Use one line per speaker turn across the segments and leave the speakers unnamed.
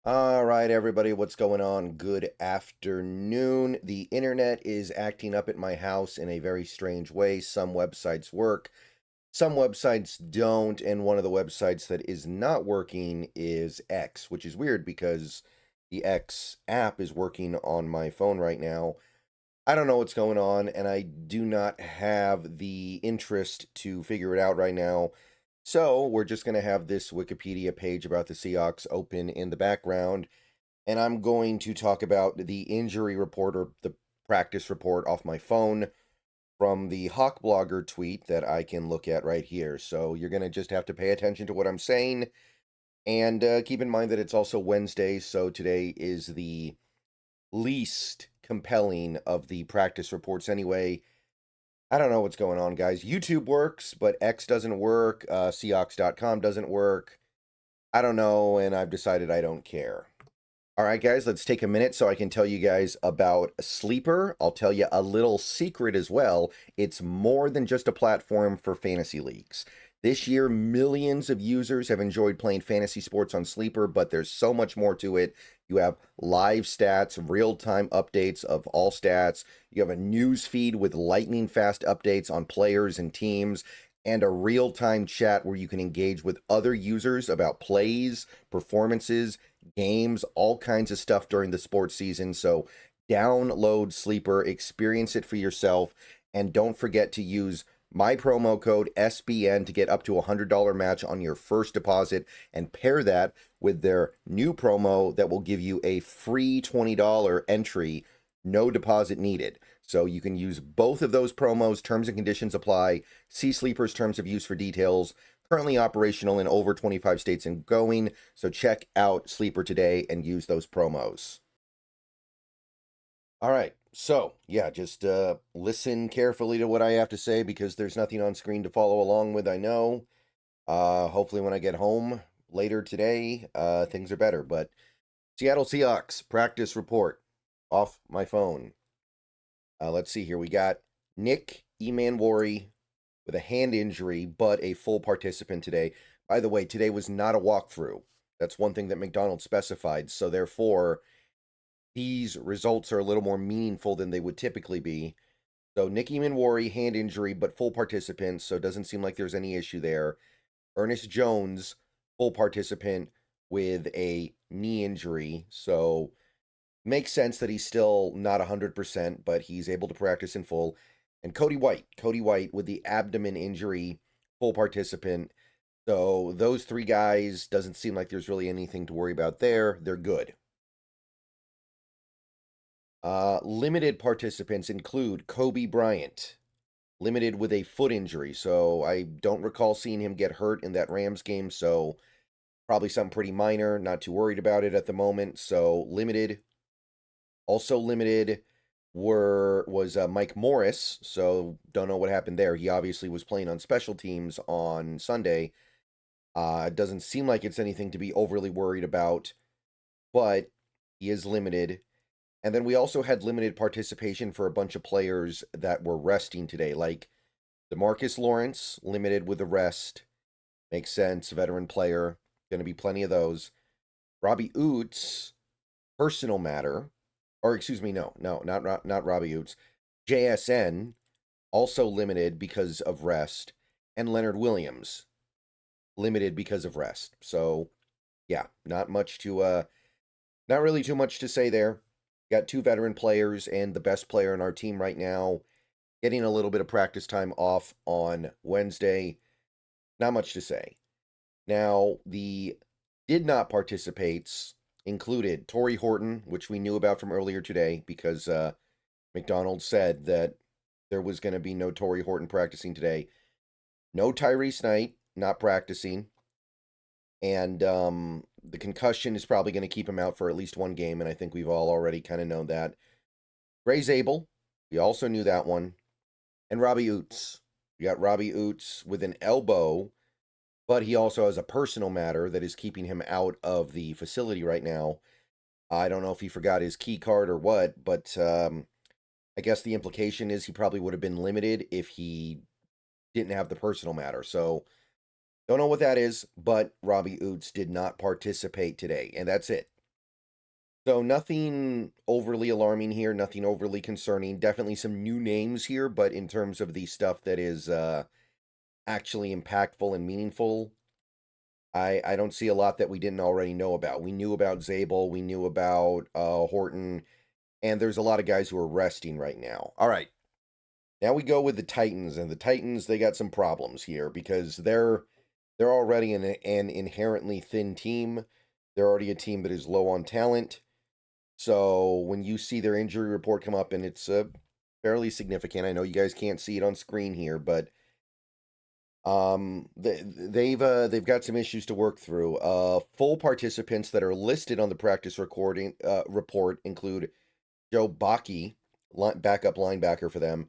All right, everybody, what's going on? Good afternoon. The internet is acting up at my house in a very strange way. Some websites work, some websites don't, and one of the websites that is not working is X, which is weird because the X app is working on my phone right now. I don't know what's going on, and I do not have the interest to figure it out right now. So we're just going to have this Wikipedia page about the Seahawks open in the background, and I'm going to talk about the injury report or the practice report off my phone from the Hawk Blogger tweet that I can look at right here. So you're going to just have to pay attention to what I'm saying, and keep in mind that it's also Wednesday, so today is the least compelling of the practice reports anyway. I don't know what's going on, guys. YouTube works, but X doesn't work. Seahawks.com doesn't work. I don't know, and I've decided I don't care. All right, guys, let's take a minute so I can tell you guys about Sleeper. I'll tell you a little secret as well. It's more than just a platform for fantasy leagues. This year, millions of users have enjoyed playing fantasy sports on Sleeper, but there's so much more to it. You have live stats, real-time updates of all stats. You have a news feed with lightning-fast updates on players and teams, and a real-time chat where you can engage with other users about plays, performances, games, all kinds of stuff during the sports season. So download Sleeper, experience it for yourself, and don't forget to use my promo code SBN to get up to a $100 match on your first deposit, and pair that with their new promo that will give you a free $20 entry, no deposit needed. So you can use both of those promos. Terms and conditions apply. See Sleeper's terms of use for details. Currently operational in over 25 states and going, so check out Sleeper today and use those promos. All right, so yeah, just listen carefully to what I have to say because there's nothing on screen to follow along with, I know. Hopefully when I get home later today, things are better. But Seattle Seahawks practice report off my phone. Let's see here. We got Nick Emanwari with a hand injury, but a full participant today. By the way, today was not a walkthrough. That's one thing that McDonald specified. So therefore, these results are a little more meaningful than they would typically be. So Nick Emanwari, hand injury, but full participant. So it doesn't seem like there's any issue there. Ernest Jones, full participant with a knee injury. So makes sense that he's still not 100%, but he's able to practice in full. And Cody White with the abdomen injury, full participant. So those three guys, doesn't seem like there's really anything to worry about there. They're good. Limited participants include Kobe Bryant, limited with a foot injury. So I don't recall seeing him get hurt in that Rams game. So probably something pretty minor, not too worried about it at the moment. So limited. Also limited was Mike Morris, so don't know what happened there. He obviously was playing on special teams on Sunday. It doesn't seem like it's anything to be overly worried about, but he is limited. And then we also had limited participation for a bunch of players that were resting today, like DeMarcus Lawrence, limited with a rest. Makes sense, veteran player. Going to be plenty of those. Robbie Oots, personal matter. Or excuse me, no, not Robbie Oots. JSN, also limited because of rest. And Leonard Williams, limited because of rest. So yeah, not really too much to say there. Got two veteran players and the best player in our team right now getting a little bit of practice time off on Wednesday. Not much to say. Now, the did not participates included Torrey Horton, which we knew about from earlier today because McDonald said that there was going to be no Torrey Horton practicing today. No Tyrese Knight, not practicing. And the concussion is probably going to keep him out for at least one game, and I think we've all already kind of known that. Gray Zabel, we also knew that one. And Robbie Oots. We got Robbie Oots with an elbow, but he also has a personal matter that is keeping him out of the facility right now. I don't know if he forgot his key card or what, but I guess the implication is he probably would have been limited if he didn't have the personal matter. So don't know what that is, but Robbie Oots did not participate today, and that's it. So nothing overly alarming here, nothing overly concerning. Definitely some new names here, but in terms of the stuff that is actually impactful and meaningful, I don't see a lot that we didn't already know about. We knew about Zabel, we knew about Horton, and there's a lot of guys who are resting right now. All right, now we go with the Titans, and the Titans, they got some problems here because they're already an inherently thin team. They're already a team that is low on talent. So when you see their injury report come up, and it's fairly significant, I know you guys can't see it on screen here, but they've got some issues to work through. Full participants that are listed on the practice recording report include Joe Baki, backup linebacker for them,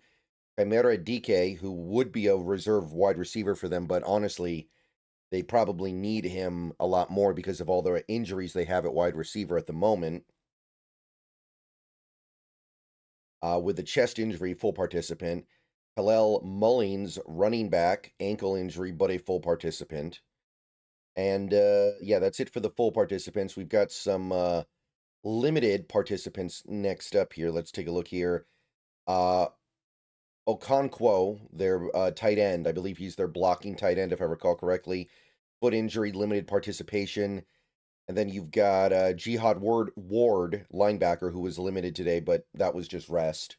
Chimera DK, who would be a reserve wide receiver for them, but honestly, they probably need him a lot more because of all the injuries they have at wide receiver at the moment. With the chest injury, full participant. Hillel Mullings, running back, ankle injury, but a full participant. And yeah, that's it for the full participants. We've got some limited participants next up here. Let's take a look here. Okonkwo, their tight end, I believe he's their blocking tight end, if I recall correctly. Foot injury, limited participation. And then you've got Jihad Ward, linebacker, who was limited today, but that was just rest.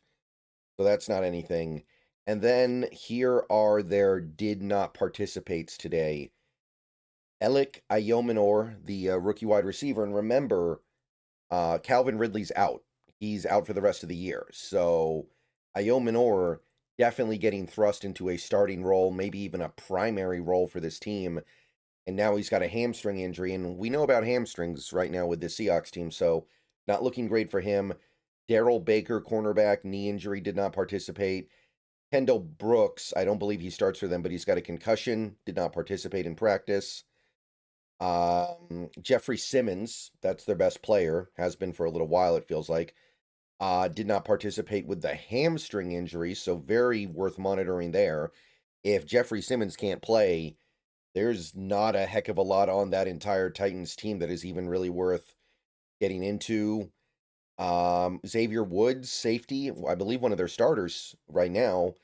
So that's not anything. And then here are their did not participates today. Elik Ayominor, the rookie wide receiver. And remember, Calvin Ridley's out. He's out for the rest of the year. So Ayominor definitely getting thrust into a starting role, maybe even a primary role for this team. And now he's got a hamstring injury. And we know about hamstrings right now with the Seahawks team. So not looking great for him. Daryl Baker, cornerback, knee injury, did not participate. Kendall Brooks, I don't believe he starts for them, but he's got a concussion, did not participate in practice. Jeffrey Simmons, that's their best player, has been for a little while, it feels like, did not participate with the hamstring injury, so very worth monitoring there. If Jeffrey Simmons can't play, there's not a heck of a lot on that entire Titans team that is even really worth getting into. Xavier Woods, safety, I believe one of their starters right now,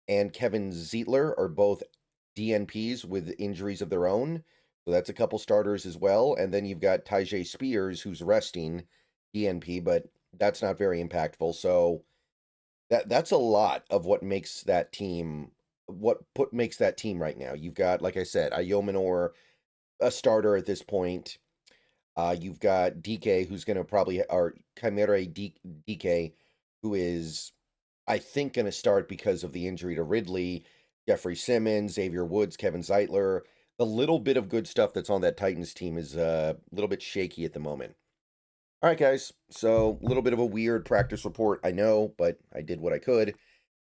and Kevin Zeitler are both DNPs with injuries of their own. So that's a couple starters as well. And then you've got Tyjae Spears, who's resting DNP, but that's not very impactful. So that's a lot of what makes that team makes that team right now. You've got, like I said, Ayominor, a starter at this point. You've got DK, who's going to probably, or Chimera DK, who is, I think, going to start because of the injury to Ridley, Jeffrey Simmons, Xavier Woods, Kevin Zeitler. The little bit of good stuff that's on that Titans team is a little bit shaky at the moment. All right, guys. So, a little bit of a weird practice report, I know, but I did what I could.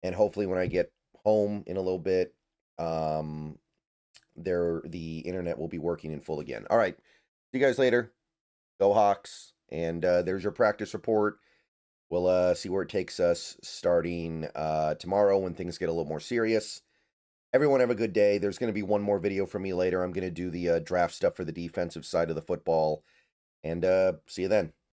And hopefully, when I get home in a little bit, the internet will be working in full again. All right. See you guys later. Go Hawks. And there's your practice report. We'll see where it takes us starting tomorrow when things get a little more serious. Everyone have a good day. There's going to be one more video from me later. I'm going to do the draft stuff for the defensive side of the football. And see you then.